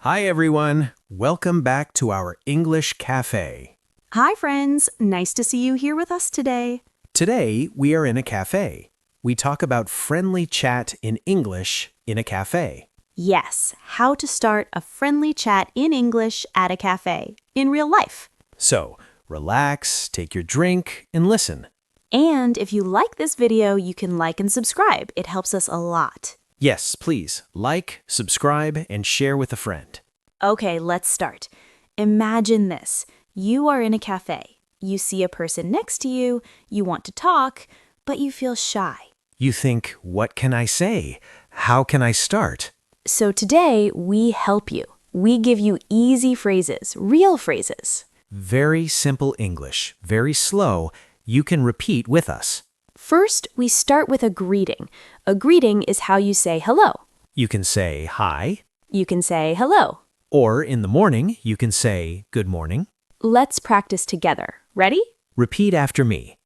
Hi, everyone. Welcome back to our English Cafe. Hi, friends. Nice to see you here with us today. Today, we are in a cafe. We talk about friendly chat in English in a cafe. Yes, how to start a friendly chat in English at a cafe, in real life. So, relax, take your drink, and listen. And if you like this video, you can like and subscribe. It helps us a lot. Yes, please, like, subscribe, and share with a friend. Okay, let's start. Imagine this. You are in a cafe. You see a person next to you, you want to talk, but you feel shy. You think, what can I say? How can I start? So today, we help you. We give you easy phrases, real phrases. Very simple English, very slow. You can repeat with us. First, we start with a greeting. A greeting is how you say hello. You can say hi, You can say hello. or in the morning, you can say good morning. Let's practice together. Ready? Repeat after me.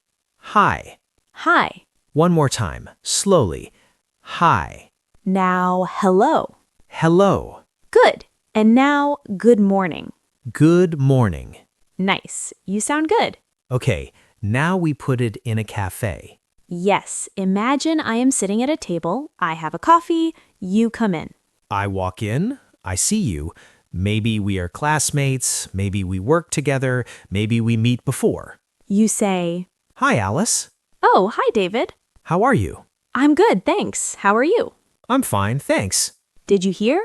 Hi. Hi. One more time, slowly. Hi. Now, hello. Hello. Good. And now, good morning. Good morning. Nice. You sound good. Okay, now we put it in a cafe. Yes, imagine I am sitting at a table, I have a coffee, you come in. I walk in, I see you. Maybe we are classmates, maybe we work together, maybe we meet before. You say, Hi, Alice. "Oh, hi, David. How are you? I'm good, thanks. How are you?" I'm fine, thanks. Did you hear?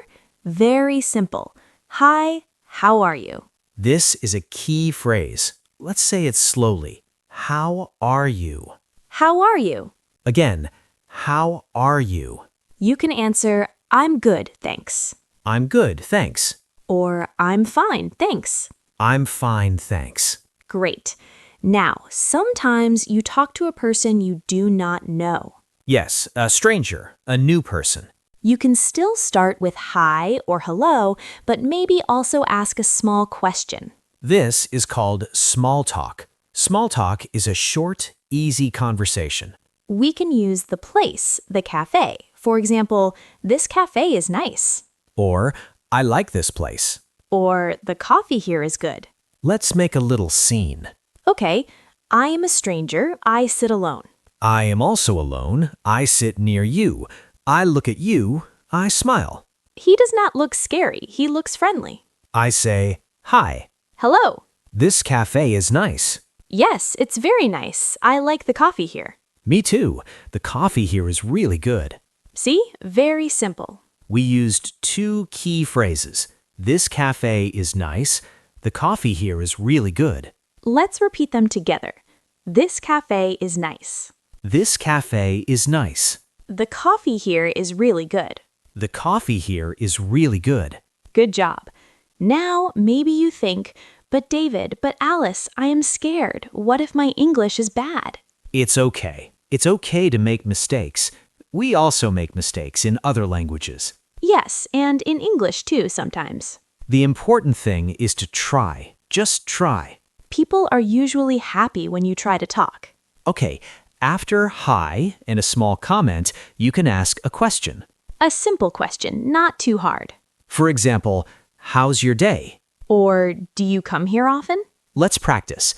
Very simple. Hi, how are you? This is a key phrase. Let's say it slowly. How are you? How are you? Again, how are you? You can answer, "I'm good, thanks." I'm good, thanks. Or, "I'm fine, thanks." I'm fine, thanks. Great. Now, sometimes you talk to a person you do not know. Yes, a stranger, a new person. You can still start with hi or hello, but maybe also ask a small question. This is called small talk. Small talk is a short, easy conversation. We can use the place, the cafe. For example, "This cafe is nice." Or, I like this place. Or, "The coffee here is good." Let's make a little scene. Okay, I am a stranger. I sit alone. I am also alone. I sit near you. I look at you. I smile. He does not look scary. He looks friendly. I say, hi. Hello. This cafe is nice. Yes, it's very nice. I like the coffee here. Me too. The coffee here is really good. See? Very simple. We used two key phrases. This cafe is nice. The coffee here is really good. Let's repeat them together. This cafe is nice. This cafe is nice. The coffee here is really good. The coffee here is really good. Good job. Now, maybe you think, "But David, but Alice, I am scared. What if my English is bad?" It's okay. It's okay to make mistakes. We also make mistakes in other languages. Yes, and in English too sometimes. The important thing is to try. Just try. People are usually happy when you try to talk. Okay, after hi and a small comment, you can ask a question. A simple question, not too hard. For example, how's your day? Or, "Do you come here often?" Let's practice.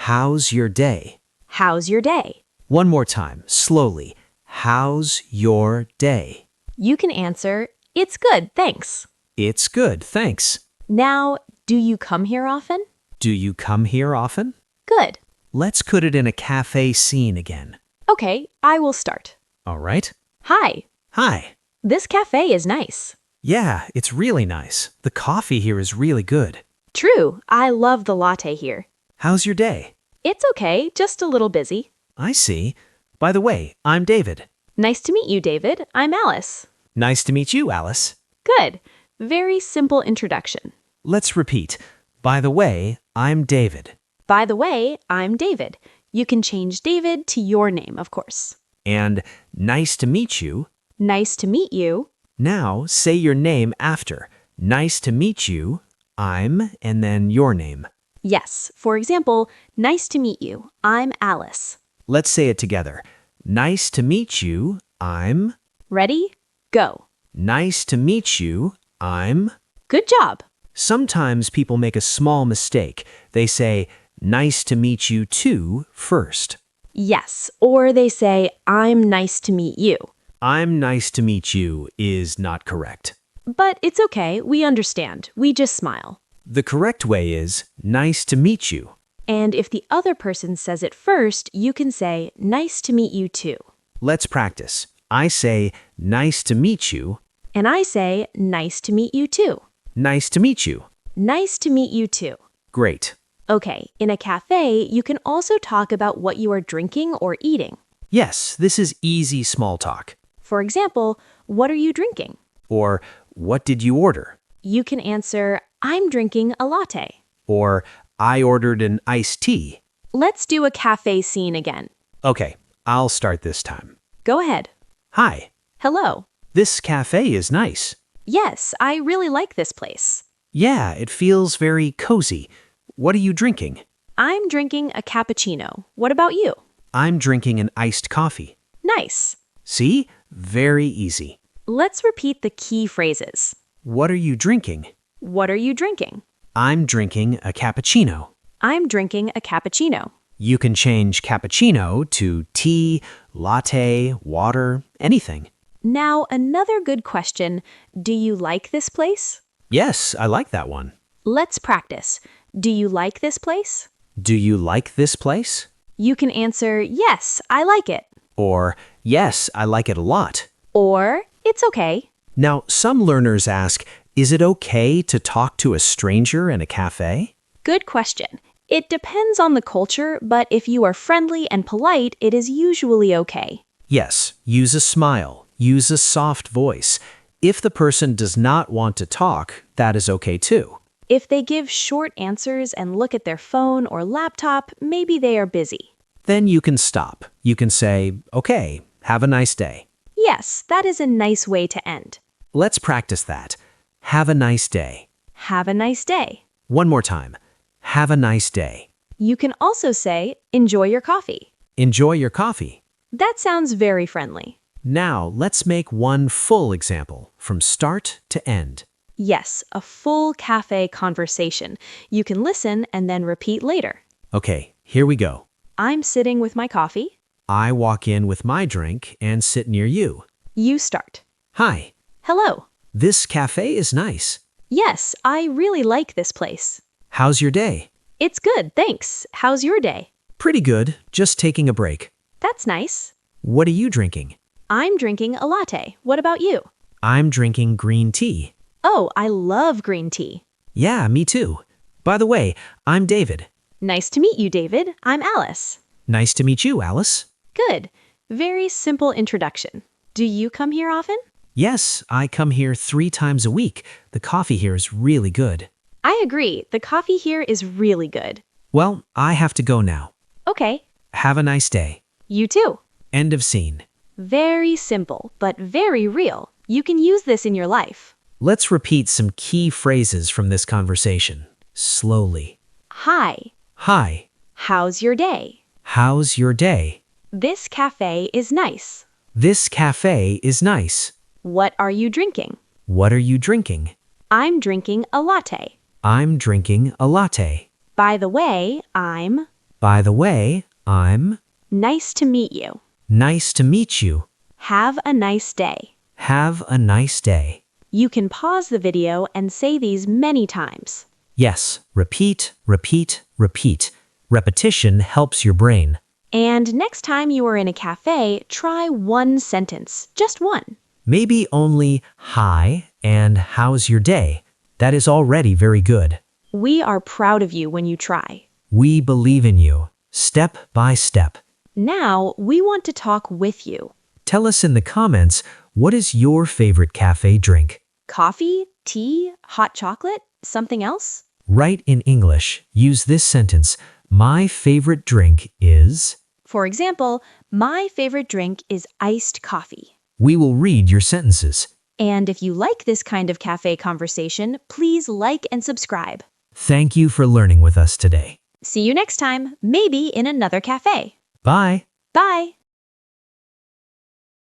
How's your day? How's your day? One more time, slowly. How's your day? You can answer, "It's good, thanks." It's good, thanks. Now, "Do you come here often?" Do you come here often? Good. Let's put it in a cafe scene again. Okay, I will start. All right? Hi, Hi. this cafe is nice. Yeah, it's really nice. The coffee here is really good. True, I love the latte here. How's your day? It's okay, just a little busy. I see. By the way, I'm David. Nice to meet you, David. I'm Alice. Nice to meet you, Alice. Good. Very simple introduction. Let's repeat. By the way, I'm David. By the way, I'm David. You can change David to your name, of course. And nice to meet you. Nice to meet you. Now say your name after. Nice to meet you. I'm, and then your name. Yes, for example, "Nice to meet you. I'm Alice." Let's say it together. Nice to meet you. I'm. Ready? Go. Nice to meet you. I'm. Good job. Sometimes people make a small mistake. They say, nice to meet you too first. Yes, or they say, I'm nice to meet you. I'm nice to meet you is not correct. But it's okay, we understand. We just smile. The correct way is, nice to meet you. And if the other person says it first, you can say, nice to meet you too. Let's practice. I say, nice to meet you. And I say, nice to meet you too. Nice to meet you. Nice to meet you too. Great. Okay, in a cafe, you can also talk about what you are drinking or eating. Yes, this is easy small talk. For example, what are you drinking? Or, what did you order? You can answer, I'm drinking a latte. Or, I ordered an iced tea. Let's do a cafe scene again. Okay, I'll start this time. Go ahead. Hi, Hello. this cafe is nice. Yes, I really like this place. Yeah, it feels very cozy. What are you drinking? I'm drinking a cappuccino. What about you? I'm drinking an iced coffee. Nice. See? Very easy. Let's repeat the key phrases. What are you drinking? What are you drinking? I'm drinking a cappuccino. I'm drinking a cappuccino. You can change cappuccino to tea, latte, water, anything. Now, another good question. Do you like this place? Yes, I like that one. Let's practice. Do you like this place? Do you like this place? You can answer, yes, I like it. Or, yes, I like it a lot. Or, it's okay. Now, some learners ask, is it okay to talk to a stranger in a cafe? Good question. It depends on the culture, but if you are friendly and polite, it is usually okay. Yes, use a smile, use a soft voice. If the person does not want to talk, that is okay too. If they give short answers and look at their phone or laptop, maybe they are busy. Then you can stop. You can say, okay, have a nice day. Yes, that is a nice way to end. Let's practice that. Have a nice day. Have a nice day. One more time. Have a nice day. You can also say, enjoy your coffee. Enjoy your coffee. That sounds very friendly. Now, let's make one full example from start to end. Yes, a full cafe conversation. You can listen and then repeat later. Okay, here we go. I'm sitting with my coffee. I walk in with my drink and sit near you. You start. Hi, Hello. this cafe is nice. Yes, I really like this place. How's your day? It's good, thanks. How's your day? Pretty good, just taking a break. That's nice. What are you drinking? I'm drinking a latte. What about you? I'm drinking green tea. Oh, I love green tea. Yeah, me too. By the way, I'm David. Nice to meet you, David. I'm Alice. Nice to meet you, Alice. Good. Very simple introduction. Do you come here often? Yes, I come here 3 times a week. The coffee here is really good. I agree. The coffee here is really good. Well, I have to go now. Okay. Have a nice day. You too. End of scene. Very simple, but very real. You can use this in your life. Let's repeat some key phrases from this conversation. Slowly. Hi. Hi, How's your day? how's your day? This cafe is nice. This cafe is nice. What are you drinking? What are you drinking? I'm drinking a latte. I'm drinking a latte. By the way, I'm By the way, I'm nice to meet you. nice to meet you. Have a nice day. Have a nice day. You can pause the video and say these many times. Yes, repeat, repeat, repeat. Repetition helps your brain. And next time you are in a cafe, try one sentence, just one. Maybe only hi and how's your day. That is already very good. We are proud of you when you try. We believe in you, step by step. Now, we want to talk with you. Tell us in the comments, what is your favorite cafe drink? Coffee, tea, hot chocolate, something else? Write in English. Use this sentence. My favorite drink is... For example, my favorite drink is iced coffee. We will read your sentences. And if you like this kind of cafe conversation, please like and subscribe. Thank you for learning with us today. See you next time, maybe in another cafe. Bye. Bye!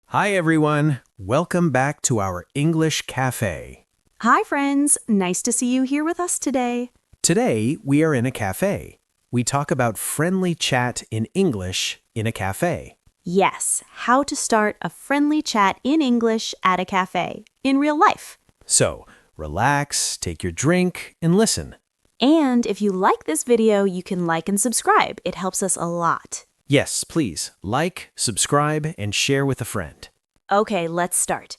Hi everyone, welcome back to our English Cafe. Hi, friends. Nice to see you here with us today. Today, we are in a cafe. We talk about friendly chat in English in a cafe. Yes, how to start a friendly chat in English at a cafe in real life. So, relax, take your drink, and listen. And if you like this video, you can like and subscribe. It helps us a lot. Yes, please, like, subscribe, and share with a friend. Okay, let's start.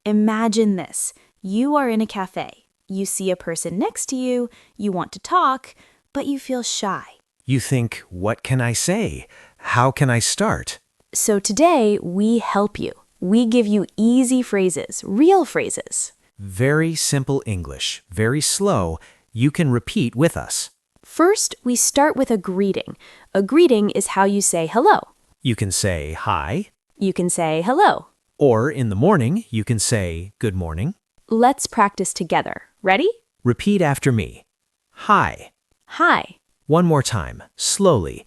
Imagine this. You are in a cafe. You see a person next to you, you want to talk, but you feel shy. You think, what can I say? How can I start? So today, we help you. We give you easy phrases, real phrases. Very simple English, very slow. You can repeat with us. First, we start with a greeting. A greeting is how you say hello. You can say hi, You can say hello. or in the morning, you can say good morning. Let's practice together. Ready? Repeat after me. Hi. Hi. One more time, slowly.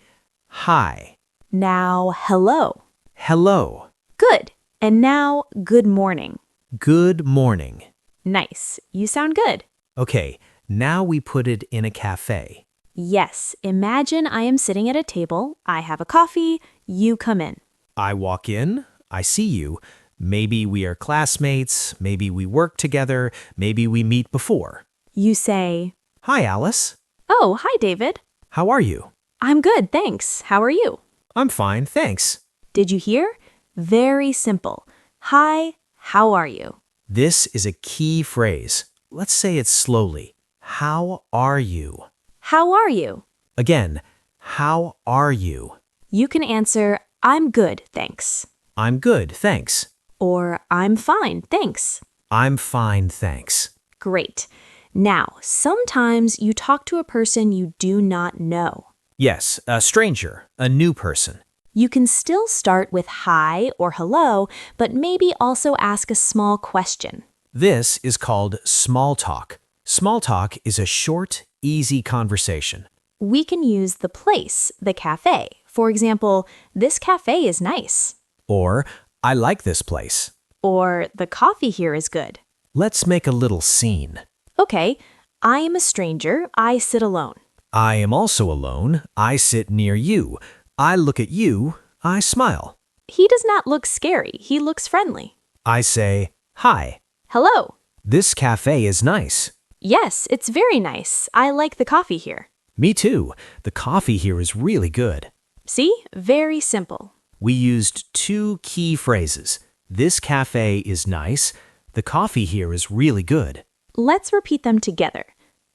Hi. Now, hello. Hello. Good. And now, good morning. Good morning. Nice. You sound good. Okay, now we put it in a cafe. Yes. Imagine I am sitting at a table. I have a coffee. You come in. I walk in, I see you. Maybe we are classmates, maybe we work together, maybe we meet before. You say, Hi, Alice. "Oh, hi, David. How are you? I'm good, thanks. How are you?" I'm fine, thanks. Did you hear? Very simple. Hi, how are you? This is a key phrase. Let's say it slowly. How are you? How are you? Again, how are you? You can answer, "I'm good, thanks." I'm good, thanks. Or, "I'm fine, thanks." I'm fine, thanks. Great. Now, sometimes you talk to a person you do not know. Yes, a stranger, a new person. You can still start with hi or hello, but maybe also ask a small question. This is called small talk. Small talk is a short, easy conversation. We can use the place, the cafe. For example, "This cafe is nice." Or, I like this place. Or, "The coffee here is good." Let's make a little scene. Okay, I am a stranger. I sit alone. I am also alone. I sit near you. I look at you. I smile. He does not look scary. He looks friendly. I say, hi. Hello. This cafe is nice. Yes, it's very nice. I like the coffee here. Me too. The coffee here is really good. See? Very simple. We used two key phrases. This cafe is nice. The coffee here is really good. Let's repeat them together.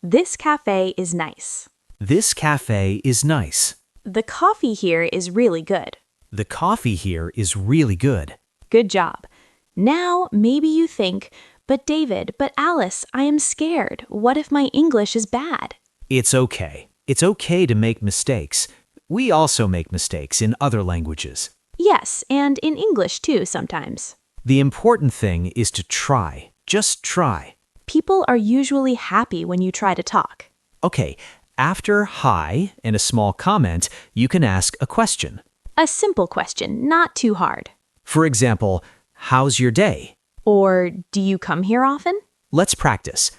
This cafe is nice. This cafe is nice. The coffee here is really good. The coffee here is really good. Good job. Now, maybe you think, "But David, but Alice, I am scared. What if my English is bad?" It's okay. It's okay to make mistakes. We also make mistakes in other languages. Yes, and in English too sometimes. The important thing is to try. Just try. People are usually happy when you try to talk. Okay, after hi and a small comment, you can ask a question. A simple question, not too hard. For example, how's your day? Or, "Do you come here often?" Let's practice.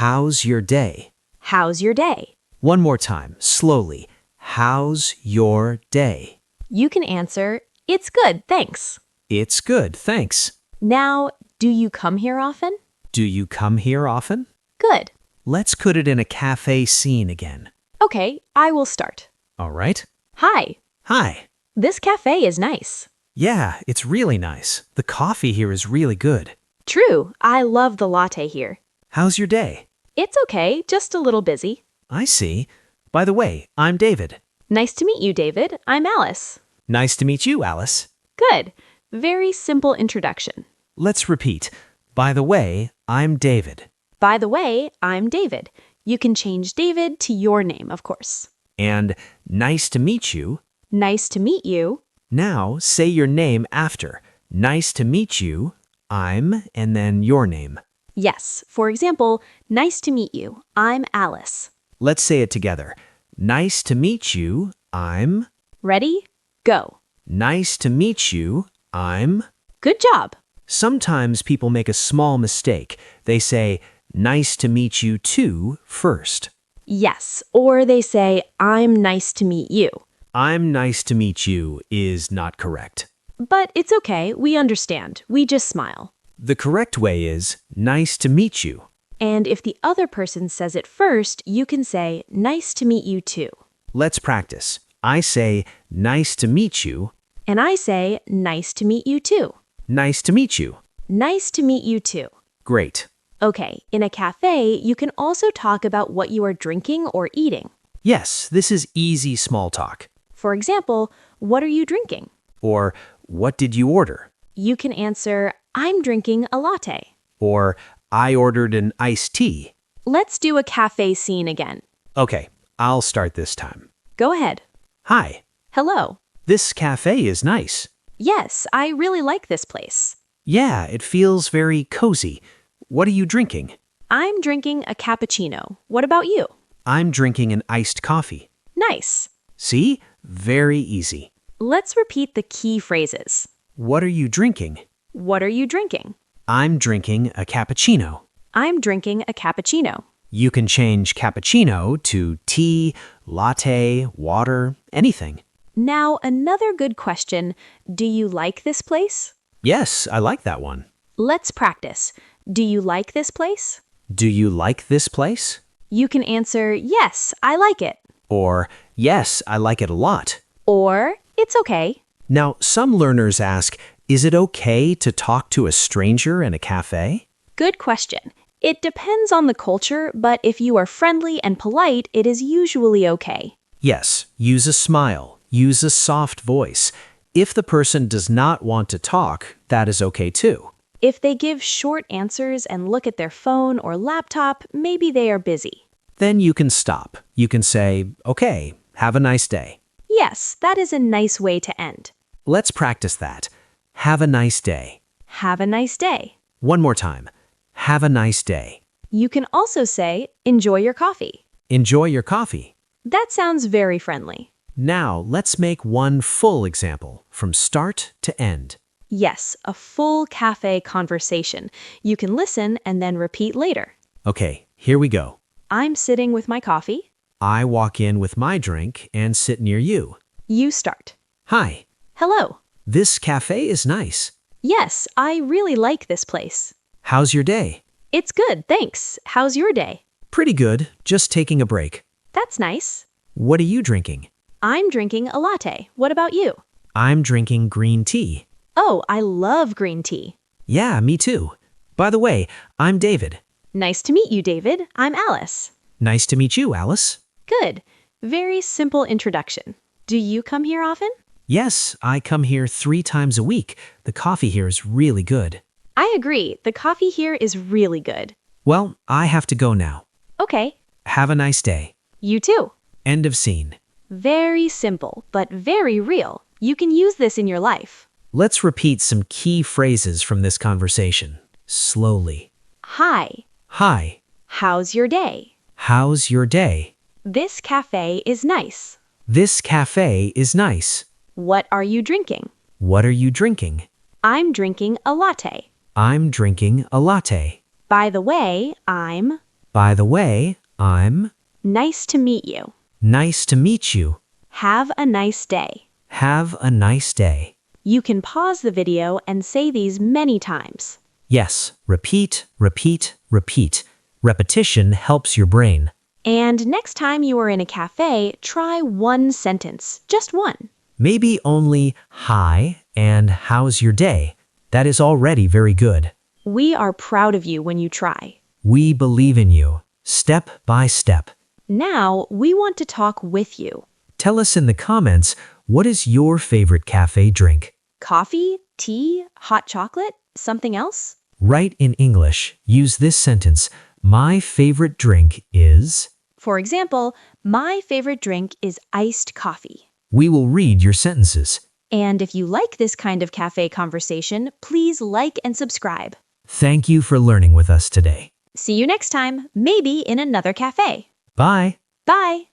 How's your day? How's your day? One more time, slowly. How's your day? You can answer, "It's good, thanks." It's good, thanks. Now, "Do you come here often?" Do you come here often? Good. Let's put it in a cafe scene again. Okay, I will start. All right? Hi, Hi. this cafe is nice. Yeah, it's really nice. The coffee here is really good. True, I love the latte here. How's your day? It's okay, just a little busy. I see. By the way, I'm David. Nice to meet you, David. I'm Alice. Nice to meet you, Alice. Good. Very simple introduction. Let's repeat. By the way, I'm David. By the way, I'm David. You can change David to your name, of course. And nice to meet you. Nice to meet you. Now say your name after. Nice to meet you. I'm, and then your name. Yes, for example, nice to meet you. I'm Alice. Let's say it together. Nice to meet you. I'm. Ready? Go. Nice to meet you. I'm. Good job. Sometimes people make a small mistake. They say, nice to meet you too first. Yes, or they say, I'm nice to meet you. I'm nice to meet you is not correct. But it's okay, we understand. We just smile. The correct way is nice to meet you. And if the other person says it first, you can say, nice to meet you too. Let's practice. I say nice to meet you. And I say, nice to meet you too. Nice to meet you. Nice to meet you too. Great. Okay, in a cafe, you can also talk about what you are drinking or eating. Yes, this is easy small talk. For example, what are you drinking? Or what did you order? You can answer, I'm drinking a latte. Or I ordered an iced tea. Let's do a cafe scene again. Okay, I'll start this time. Go ahead. Hi, Hello. this cafe is nice. Yes, I really like this place. Yeah, it feels very cozy. What are you drinking? I'm drinking a cappuccino. What about you? I'm drinking an iced coffee. Nice. See? Very easy. Let's repeat the key phrases. What are you drinking? What are you drinking? I'm drinking a cappuccino. I'm drinking a cappuccino. You can change cappuccino to tea, latte, water, anything. Now, another good question. Do you like this place? Yes, I like that one. Let's practice. Do you like this place? Do you like this place? You can answer, yes, I like it. Or, yes, I like it a lot. Or, it's okay. Now, some learners ask, is it okay to talk to a stranger in a cafe? Good question. It depends on the culture, but if you are friendly and polite, it is usually okay. Yes, use a smile, use a soft voice. If the person does not want to talk, that is okay too. If they give short answers and look at their phone or laptop, maybe they are busy. Then you can stop. You can say, okay, have a nice day. Yes, that is a nice way to end. Let's practice that. Have a nice day. Have a nice day. One more time. Have a nice day. You can also say, enjoy your coffee. Enjoy your coffee. That sounds very friendly. Now, let's make one full example from start to end. Yes, a full cafe conversation. You can listen and then repeat later. Okay, here we go. I'm sitting with my coffee. I walk in with my drink and sit near you. You start. Hi, Hello. this cafe is nice. Yes, I really like this place. How's your day? It's good, thanks. How's your day? Pretty good, just taking a break. That's nice. What are you drinking? I'm drinking a latte. What about you? I'm drinking green tea. Oh, I love green tea. Yeah, me too. By the way, I'm David. Nice to meet you, David. I'm Alice. Nice to meet you, Alice. Good. Very simple introduction. Do you come here often? Yes, I come here 3 times a week. The coffee here is really good. I agree. The coffee here is really good. Well, I have to go now. Okay. Have a nice day. You too. End of scene. Very simple, but very real. You can use this in your life. Let's repeat some key phrases from this conversation. Slowly. Hi. Hi, How's your day? how's your day? This cafe is nice. This cafe is nice. What are you drinking? What are you drinking? I'm drinking a latte. I'm drinking a latte. By the way, I'm By the way, I'm nice to meet you. nice to meet you. Have a nice day. Have a nice day. You can pause the video and say these many times. Yes, repeat, repeat, repeat. Repetition helps your brain. And next time you are in a cafe, try one sentence, just one. Maybe only hi and how's your day. That is already very good. We are proud of you when you try. We believe in you, step by step. Now, we want to talk with you. Tell us in the comments, what is your favorite cafe drink? Coffee, tea, hot chocolate, something else? Write in English. Use this sentence. My favorite drink is... For example, my favorite drink is iced coffee. We will read your sentences. And if you like this kind of cafe conversation, please like and subscribe. Thank you for learning with us today. See you next time, maybe in another cafe. Bye. Bye!